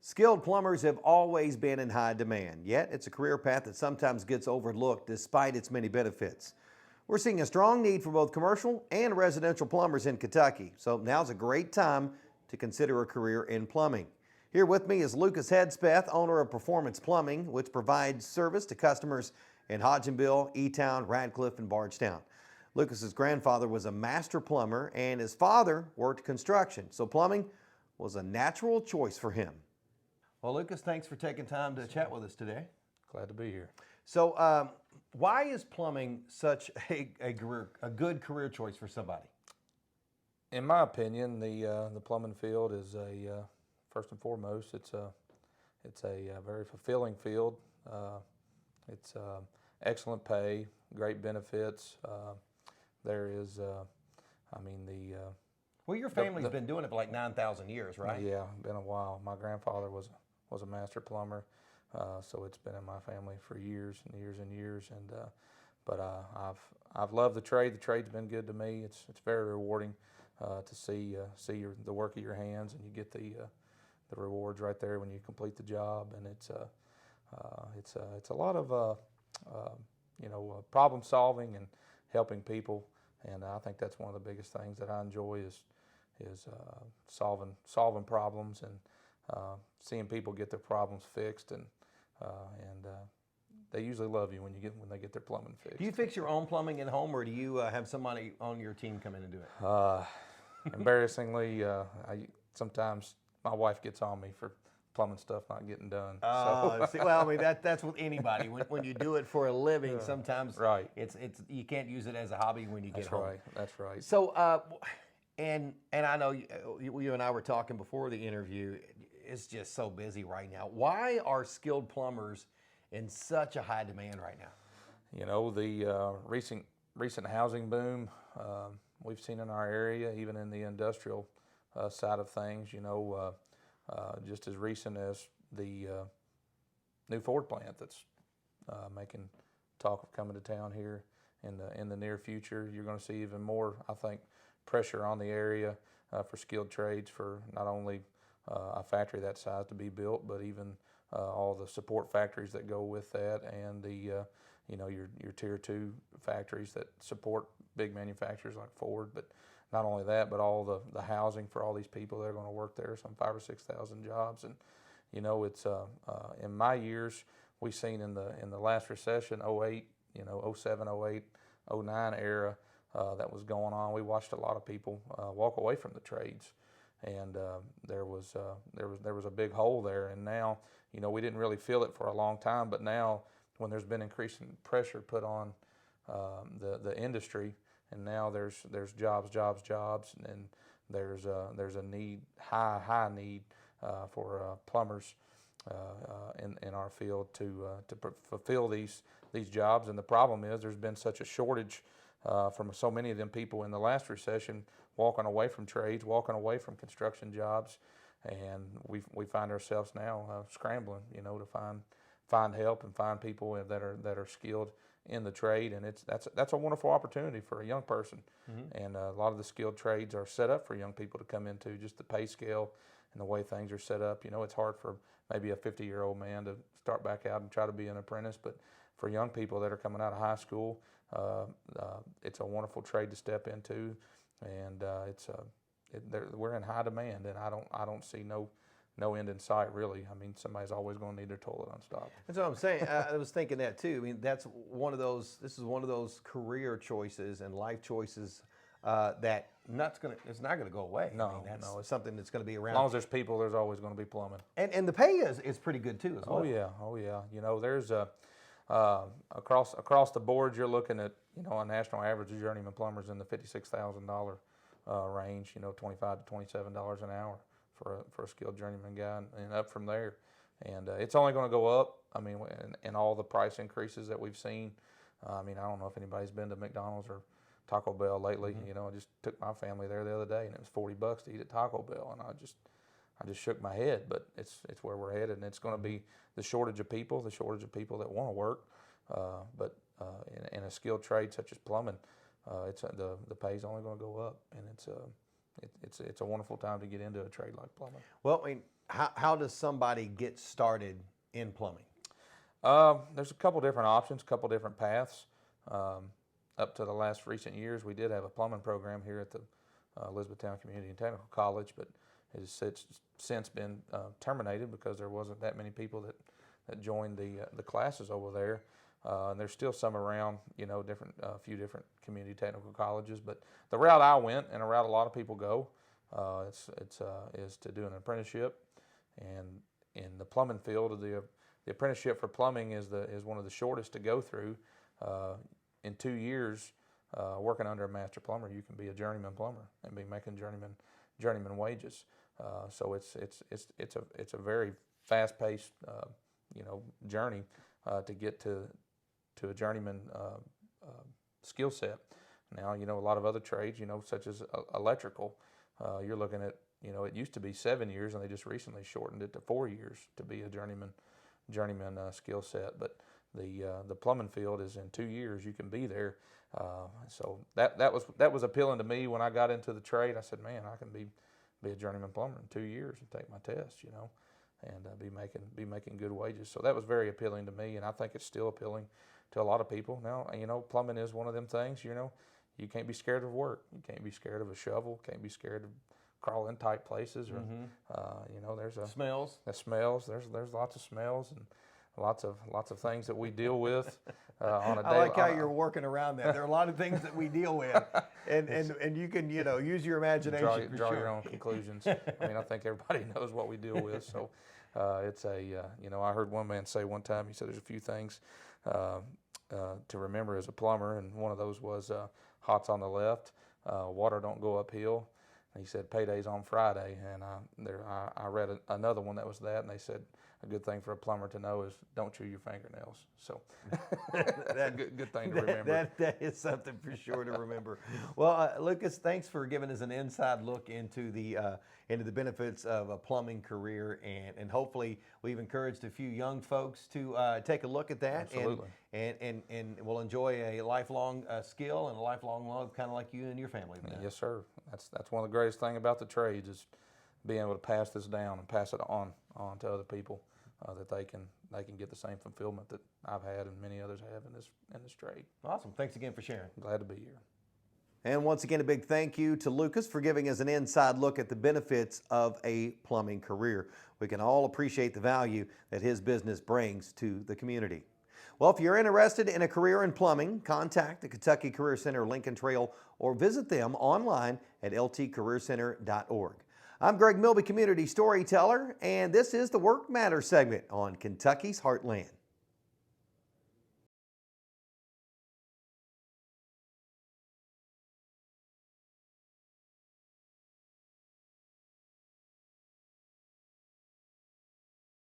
Skilled plumbers have always been in high demand, yet it's a career path that sometimes gets overlooked despite its many benefits. We're seeing a strong need for both commercial and residential plumbers in Kentucky, so now's a great time to consider a career in plumbing. Here with me is Lucas Hedgespeth, owner of Performance Plumbing, which provides service to customers in Hodgenville, E-Town, Radcliffe, and Bardstown. Lucas's grandfather was a master plumber and his father worked construction, so plumbing was a natural choice for him. Well, Lucas, thanks for taking time to chat with us today. Glad to be here. So, why is plumbing such a good career choice for somebody? In my opinion, the plumbing field is first and foremost, it's a very fulfilling field. It's excellent pay, great benefits. There is, Well, your family's been doing it for like 9,000 years, right? Yeah, been a while. My grandfather was a master plumber, so it's been in my family for years and years and years. And but I've loved the trade. The trade's been good to me. It's very rewarding to see the work of your hands, and you get the rewards right there when you complete the job. And it's a lot of problem solving and helping people. And I think that's one of the biggest things that I enjoy is solving problems and seeing people get their problems fixed, and they usually love you when they get their plumbing fixed. Do you fix your own plumbing at home, or do you have somebody on your team come in and do it? Embarrassingly, sometimes my wife gets on me for plumbing stuff not getting done. Well, I mean that's with anybody. When you do it for a living, sometimes right. It's you can't use it as a hobby when you get home. That's right. So, and I know you and I were talking before the interview. It's just so busy right now. Why are skilled plumbers in such a high demand right now? You know, the recent housing boom we've seen in our area, even in the industrial side of things. You know, just as recent as the new Ford plant that's making talk of coming to town here in the near future. You're going to see even more, I think, pressure on the area for skilled trades, for not only a factory that size to be built, but even all the support factories that go with that, and your tier 2 factories that support big manufacturers like Ford. But not only that, but all the housing for all these people that are going to work there, some 5,000 or 6,000 jobs. And you know, it's in my years, we've seen in the last recession, 08, 07, 08, 09 era that was going on. We watched a lot of people walk away from the trades, and there was a big hole there. And now, we didn't really feel it for a long time, but now when there's been increasing pressure put on the industry, and now there's jobs, and there's a need, high need for plumbers in our field to fulfill these jobs. And the problem is there's been such a shortage from so many of them people in the last recession walking away from trades, walking away from construction jobs, and we find ourselves now scrambling, to find help and find people that are skilled in the trade. And that's a wonderful opportunity for a young person. Mm-hmm. And a lot of the skilled trades are set up for young people to come into. Just the pay scale and the way things are set up, it's hard for maybe a 50-year-old man to start back out and try to be an apprentice, but for young people that are coming out of high school, it's a wonderful trade to step into, and we're in high demand, and I don't see no end in sight, really. I mean, somebody's always going to need their toilet unstopped. That's what I'm saying. I was thinking that too. I mean, this is one of those career choices and life choices that it's not gonna go away. No, it's something that's going to be around. As long as there's people, there's always going to be plumbing. And the pay is pretty good too as well. Oh yeah. There's across the board, you're looking at a national average of journeyman plumbers in the $56,000 range. $25 to $27 an hour for a skilled journeyman guy, and up from there. And it's only going to go up. I mean, in all the price increases that we've seen. I don't know if anybody's been to McDonald's or Taco Bell lately. Mm-hmm. I just took my family there the other day, and it was $40 to eat at Taco Bell, and I just shook my head. But it's where we're headed, and it's going to be the shortage of people that want to work. But in a skilled trade such as plumbing, it's the pay's only going to go up, and it's a wonderful time to get into a trade like plumbing. Well, I mean, how does somebody get started in plumbing? There's a couple different options, a couple different paths. Up to the last recent years, we did have a plumbing program here at the Elizabethtown Community and Technical College, but it's since been terminated because there wasn't that many people that joined the classes over there. And there's still some around, a few different community technical colleges. But the route I went, and a route a lot of people go, is to do an apprenticeship. And in the plumbing field, the apprenticeship for plumbing is one of the shortest to go through. In 2 years, working under a master plumber, you can be a journeyman plumber and be making journeyman wages. So it's a very fast-paced journey to get to a journeyman skill set. Now, a lot of other trades, such as electrical, you're looking at, it used to be 7 years, and they just recently shortened it to 4 years to be a journeyman skill set. But the plumbing field is in 2 years you can be there. So that was appealing to me when I got into the trade. I said, man, I can be a journeyman plumber in 2 years and take my test, and be making good wages. So that was very appealing to me, and I think it's still appealing to a lot of people. Now, plumbing is one of them things, you can't be scared of work. You can't be scared of a shovel. Can't be scared of crawling in tight places. Or, there's Smells. The smells. There's lots of smells and lots of things that we deal with on a daily. I like how you're working around that. There are a lot of things that we deal with, and you can use your imagination. Draw your own conclusions. I think everybody knows what we deal with. So it's I heard one man say one time. He said there's a few things to remember as a plumber, and one of those was hot's on the left, water don't go uphill. And he said payday's on Friday, and I read another one that was that, and they said a good thing for a plumber to know is don't chew your fingernails. So that's a good thing to remember. That is something for sure to remember. Well, Lucas, thanks for giving us an inside look into the benefits of a plumbing career, and hopefully we've encouraged a few young folks to take a look at that. Absolutely. And we'll enjoy a lifelong skill and a lifelong love, kind of like you and your family. Yes, sir. That's one of the greatest things about the trades is being able to pass this down and pass it on to other people, that they can get the same fulfillment that I've had and many others have in this trade. Awesome. Thanks again for sharing. Glad to be here. And once again, a big thank you to Lucas for giving us an inside look at the benefits of a plumbing career. We can all appreciate the value that his business brings to the community. Well, if you're interested in a career in plumbing, contact the Kentucky Career Center Lincoln Trail or visit them online at ltcareercenter.org. I'm Greg Milby, Community Storyteller, and this is the Work Matters segment on Kentucky's Heartland.